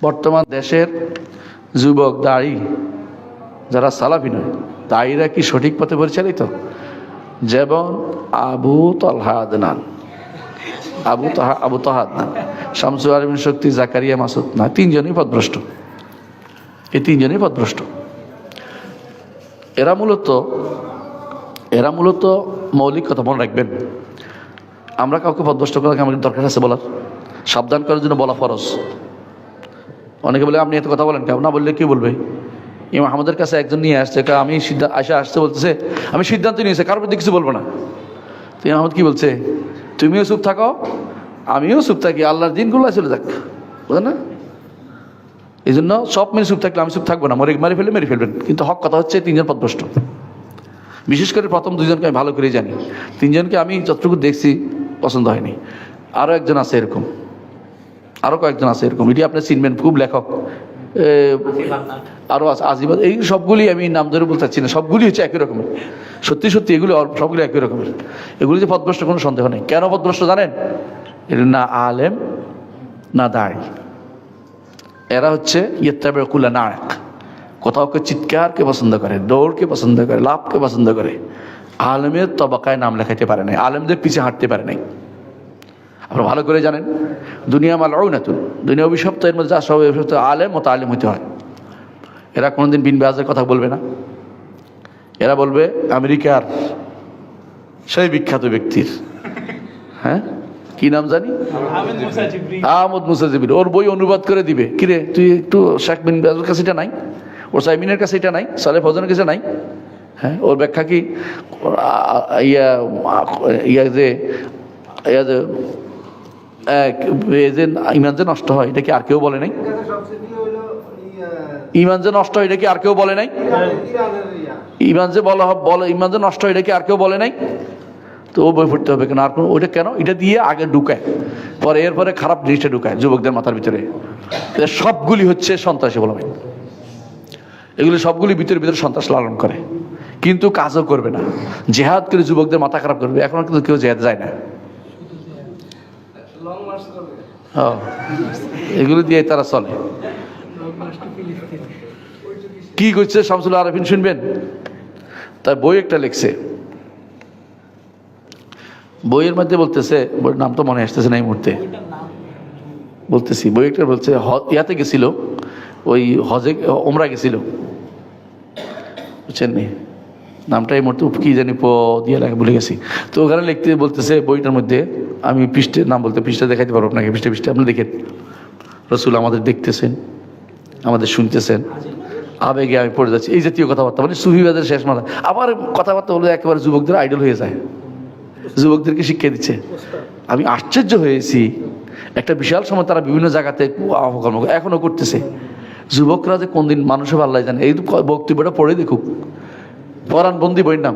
বর্তমান দেশের যুবক দায়ী যারা সালাফি নয়, দায়ীরা কি সঠিক পথে পরিচালিত? যেমন আবু তালহা আদনান, আবু তাহা আদনান, শামসুল আলমিন শক্তি, জাকারিয়া মাসুদ, না, তিনজনই পথভ্রষ্ট। এই তিনজনই পথভ্রষ্ট। এরা মূলত মৌলিক কথা মনে রাখবেন। আমরা কাউকে পথভ্রষ্ট করার আমাদের দরকার আছে বলার? সাবধান করার জন্য বলা ফরজ। অনেকে বলে আপনি এত কথা বলেন কেউ, না বললে কি বলবে? ইমাম আহমদের কাছে একজন নিয়ে আসছে, আমি আসতে বলতেছে আমি সিদ্ধান্ত নিয়েছি কারোর প্রতি কিছু বলবো না। তো ইমাম আহমদ কি বলছে? তুমিও চুপ থাকো, আমিও চুপ থাকি, আল্লাহর দিনগুলো চলে যাক, বুঝলেন না? এই জন্য সব মেরে চুপ থাকলে আমি চুপ থাকবো না, মেরে ফেলবেন। কিন্তু হক কথা হচ্ছে তিনজন পথভ্রষ্ট। বিশেষ করে প্রথম দুজনকে আমি ভালো করে জানি, তিনজনকে আমি যতটুকু দেখছি পছন্দ হয়নি। আরও একজন আছে এরকম, আরও কয়েকজন আছে এরকম, এটি আপনি চিনবেন, খুব লেখক, আরও আছে আজিবাদ। এই সবগুলি আমি নাম ধরে বলতে চাচ্ছি না, সবগুলি হচ্ছে একই রকমের। সত্যি এগুলো সবগুলি একই রকমের। এগুলি যে পথভ্রষ্ট কোনো সন্দেহ নেই। কেন পথভ্রষ্ট জানেন? এটা না আলেম না দায়ী। এরা হচ্ছে ইত্তাবিউকুল্লা নায়ক, কোথাওকে চিৎকারকে পছন্দ করে, দৌড়কে পছন্দ করে, লাভকে পছন্দ করে। আলেমের তবাকায় নাম লেখাইতে পারে নাই, আলেমদের পিছিয়ে হাঁটতে পারে নাই। আপনারা ভালো করে জানেন দুনিয়া মালউনাতুন, দুনিয়া অভিশপ্ত, এর মধ্যে যা সব অভিশপ্ত, আলেম ও তালিম হইতে হয়। এরা কোনোদিন বিন বাজের কথা বলবে না। এরা বলবে আমেরিকার সেই বিখ্যাত ব্যক্তির, হ্যাঁ কি নাম জানি, আহমদ মুসা জিবরিল, ওর বই অনুবাদ করে দিবে। কিরে তুই একটু শেখ বিন বাজের কাছে এটা নাই, ওর সাইমিনের কাছে এটা নাই, সালেহ ফজনের কাছে নাই? হ্যাঁ, ওর ব্যাখ্যা কি ইমান যে নষ্ট হয় এটা কি আর কেউ বলে নাই? ইমান যে নষ্ট হয় এটা কি আর কেউ বলে নাই? ইমান যে নষ্ট হয় এটা কি আর কেউ বলে নাই? তো ও বই পড়তে হবে কেন? আর কোনো ওইটা কেন? এটা দিয়ে আগে ঢুকায়, পরে এরপরে খারাপ জিনিসটা ঢুকায় যুবকদের মাথার ভিতরে। সবগুলি হচ্ছে সন্ত্রাসী বলা হয়। এগুলি সবগুলি ভিতরে সন্ত্রাস লালন করে, কিন্তু কাজও করবে না। জেহাদ করে যুবকদের মাথা খারাপ করবে। এখন কিন্তু কেউ জেহাদ যায় না। এগুলো দিয়ে তারা চলে। কি করছে শামসুল আরেফিন শুনবেন? তার বই একটা লিখছে, বইয়ের মধ্যে বলতেছে, বইয়ের নাম তো মনে আসতেছে না এই মুহূর্তে, বলতেছি বই একটা বলছে ইয়াতে গেছিল, ওই হজে ওমরা গেছিল, বুঝছেন নি? নামটা এই মুহূর্তে কি জানি দিয়ে লাগে ভুলে গেছি। তো ওখানে লিখতে বলতেছে বইটার মধ্যে, আমি পৃষ্ঠের নাম বলতে পৃষ্ঠা দেখাইতে পারবো আপনাকে, পৃষ্ঠে আপনি দেখেন, রসুল আমাদের দেখতেছেন, আমাদের শুনতেছেন, আবেগে আমি পড়ে যাচ্ছি, এই জাতীয় কথাবার্তা, মানে সুফিবাদের শেষ মাথা। আবার কথাবার্তা বলে একেবারে যুবকদের আইডল হয়ে যায়, যুবকদেরকে শিক্ষা দিচ্ছে। আমি আশ্চর্য হয়েছি, একটা বিশাল সময় তারা বিভিন্ন জায়গাতে অপকর্ম এখনো করতেছে। যুবকরা যে কোন দিন মানুষের আল্লাহ জানে। এই বক্তব্যটা পড়ে দেখুক, পরাণবন্দি বইয়ের নাম,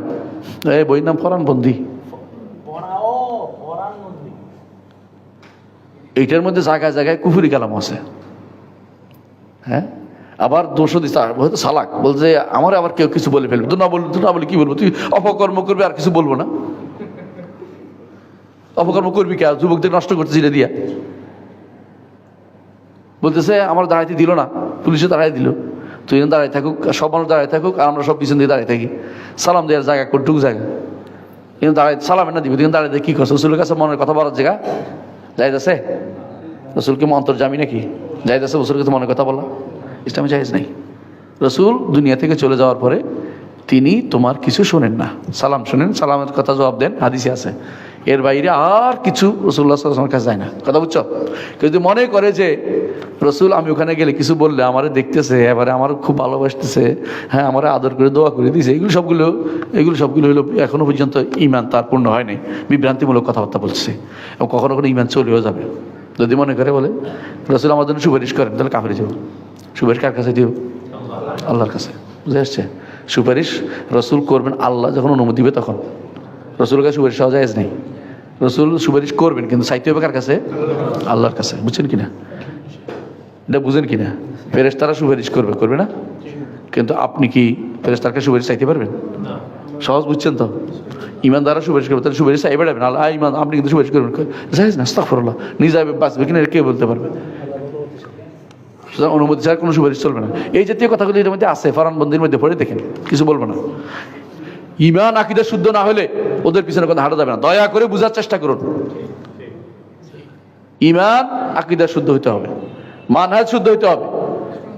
বইয়ের নাম পরাণবন্দি। এইটার মধ্যে জায়গায় জায়গায় কুফুরি কালাম আছে। হ্যাঁ, আবার দোষ দিচ্ছে, হয়তো সালাক বলছে আমার, আবার কেউ কিছু বলে ফেলবে, তুই না বলে কি বলবো, তুই অপকর্ম করবি আর কিছু বলবো না। অপকর্ম করবি কে? যুবকদের নষ্ট করতে জিরে দিয়া বলতেছে আমার দাঁড়াইতে দিল না, পুলিশে দাঁড়াই দিল, তুই দাঁড়াই থাকুক, সব মানুষ দাঁড়াই থাকুক, আর আমরা সব পিছন দিয়ে দাঁড়াই থাকি। সালাম দেওয়ার জায়গা কোনটুকু জায়গা, কিন্তু দাঁড়াই সালাম না দিবে, কিন্তু দাঁড়াই কি করছে? রসুলের কাছে মনের কথা বলার জায়গা যাইতেছে? রসুলকে অন্তর্জামি নাকি যাইতেছে রসুলের কাছে মনের কথা বলা? ইসলামে জায়েজ নাই। রসুল দুনিয়া থেকে চলে যাওয়ার পরে তিনি তোমার কিছু শোনেন না, সালাম শোনেন, সালামের কথা জবাব দেন, হাদিসে আছে। এর বাইরে আর কিছু রসুল্লাহ সাল্লাল্লাহু আলাইহি ওয়াসাল্লামের কাছে যায় না। কথা বুঝছো? কিন্তু মনে করে যে রসুল আমি ওখানে গেলে কিছু বললে আমারে দেখতেছে, এবারে আমার খুব ভালোবাসতেছে, হ্যাঁ আমার আদর করে দোয়া করে দিয়েছে, এগুলো সবগুলো হলো এখনো পর্যন্ত ইমান তার পূর্ণ হয় নাই, বিভ্রান্তিমূলক কথাবার্তা বলছে, এবং কখনো ইমান চলেও যাবে। যদি মনে করে বলে রসুল আমার জন্য সুপারিশ করেন, তাহলে কাফেরে যাবো। সুপারিশ কার কাছে দিও? আল্লাহর কাছে। বুঝে আসছে? সুপারিশ রসুল করবেন আল্লাহ যখন অনুমতি দিবে তখন। রসুলের কাছে সুপারিশ সহজ নেই। রসুল সুপারিশ করবেন, কিন্তু চাইতে হবে কার কাছে? আল্লাহর কাছে। বুঝছেন কিনা? এটা বুঝেন কিনা? ফেরেশতারা সুপারিশ করবে না, কিন্তু আপনি কি ফেরেশতার কাছে সুপারিশ চাইতে পারবেন? সহজ বুঝছেন তো? ইমান দ্বারা সুপারিশ করবে, তাহলে সুপারিশ চাই বেড়াবেন। আল্লাহ ইমান, আপনি কিন্তু সুপারিশ করবেন, জায়েজ না, আস্তাগফিরুল্লাহ। নিজে বাঁচবে কিনা কে বলতে পারবে? সুতরাং অনুমতি ছাড়া কোনো সুপারিশ চলবে না। এই জাতীয় কথাগুলি এর মধ্যে আছে, ফরমানবন্দির মধ্যে পড়ে দেখেন, কিছু বলবো না। ঈমান আকীদা শুদ্ধ না হলে ওদের পিছনে কথা হাঁটা যাবে না। দয়া করে বোঝার চেষ্টা করুন, ঈমান আকীদা শুদ্ধ হইতে হবে, মানহাজ শুদ্ধ হইতে হবে।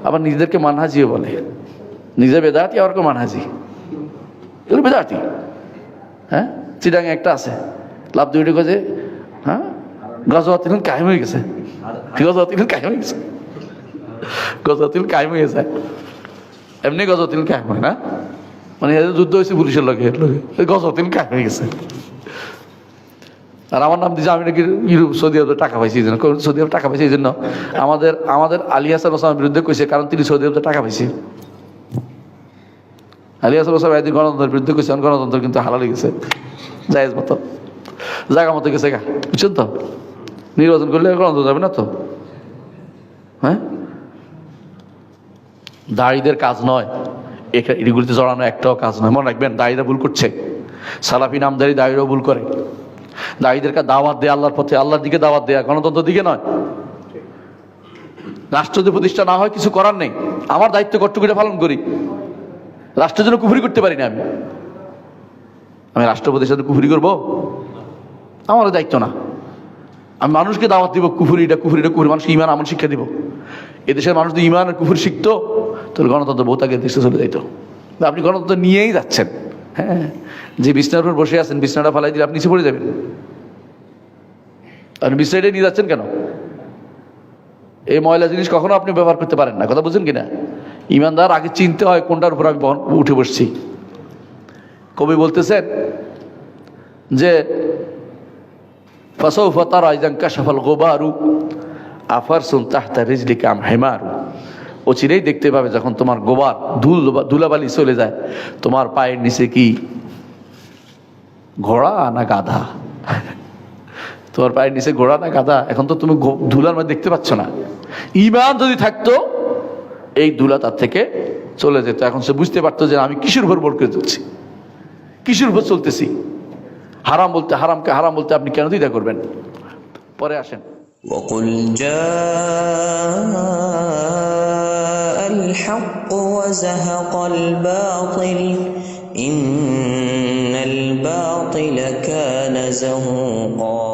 আবার নিজেদেরকে মানহাজিও বলে, নিজে বেদাতি আবার কেউ মানহাজি, এগুলো বেদাতি। হ্যাঁ, চিটাঙে একটা আছে লাভ দুইটা কাজে, হ্যাঁ গজওয়াতিল কায়েম হয়ে গেছে, গজওয়াতিল কায়েম হয়ে গেছে, গজওয়াতিল কায়েম হয়ে যায়। এমনি গজওয়াতিল কায়েম হয় না, মানে যুদ্ধ হয়েছে পুলিশের লগে, গজওয়াতিল কায়েম হয়ে গেছে। আর আমার নাম দিয়েছে আমি নাকি ইউরোপ সৌদি আরবে টাকা পাইছি, এই জন্য সৌদি আরবে টাকা পাইছি এই জন্য আমাদের আলী হাসান ওসামার বিরুদ্ধে কইছে, কারণ তিনি সৌদি আরবে টাকা পাইছে। আলী হাসান ওসামা একদিন গণতন্ত্রের বিরুদ্ধে কইছে, গণতন্ত্র কিন্তু হালাল হয়ে গেছে, জায়েজ মতো, জায়গা মতো গেছে গা, বুঝছেন তো? নির্বাচন করলে গণতন্ত্র যাবে না তো। হ্যাঁ, দাড়িদের কাজ নয় এগুলিতে জড়ানো, একটাও কাজ নয়। মনে রাখবেন, দাড়িরা ভুল করছে, সালাফি নামদারি দাড়িরাও ভুল করে। দাড়িদেরকে দাওয়াত দেয়া আল্লাহর পথে, আল্লাহর দিকে দাওয়াত দেয়া, গণতন্ত্রের দিকে নয়। রাষ্ট্র যদি প্রতিষ্ঠা না হয় কিছু করার নেই, আমার দায়িত্ব কর্তব্যটা পালন করি। রাষ্ট্রের জন্য কুফরি করতে পারি না, আমি রাষ্ট্র প্রতিষ্ঠানে কুফরি করবো? আমার দায়িত্ব না। আমি মানুষকে দাওয়াত দিব, কুফরিটা মানুষকে ঈমান আমল শিক্ষা দিব। এদেশের মানুষ যদি ঈমান আর কুফর শিখতো তাহলে গণতন্ত্র বহুত আগে দেশে চলে যাইতো। আপনি গণতন্ত্র নিয়েই যাচ্ছেন। হ্যাঁ, যে বিছনার উপর বসে আছেন, বিছনাটা ফালাই দিলে আপনি নিচে পড়ে যাবেন। আপনি বিছনাটাই নিয়ে যাচ্ছেন কেন? এই ময়লা জিনিস কখনো আপনি ব্যবহার করতে পারেন না, কথা বুঝছেন কিনা? ঈমানদার আগে চিনতে হয় কোনটার উপর আমি উঠে বসছি। কবি বলতেছেন যে ফাসাউফা তারা ইযা কাশাফাল গুবারু আফারসুন তাহতা রিজলিকা আম হিমারু। অচিরেই দেখতে পাবে যখন তোমার গোবার ধুলাবালি চলে যায়, তোমার পায়ের নিচে কি ঘোড়া না গাধা? তোমার পায়ের নিচে ঘোড়া না গাধা? এখন তো তুমি ধুলার মধ্যে দেখতে পাচ্ছ না। ঈমান যদি থাকতো এই ধুলা তার থেকে চলে যেত। এখন সে বুঝতে পারতো যে আমি কিসের উপর ভর করে চলছি, কিসের উপর চলতেছি। হারাম বলতে, হারামকে হারাম বলতে আপনি কেন দ্বিধা করবেন? পরে আসেন। وقل جاء الحق وزهق الباطل إن الباطل كان زهوقا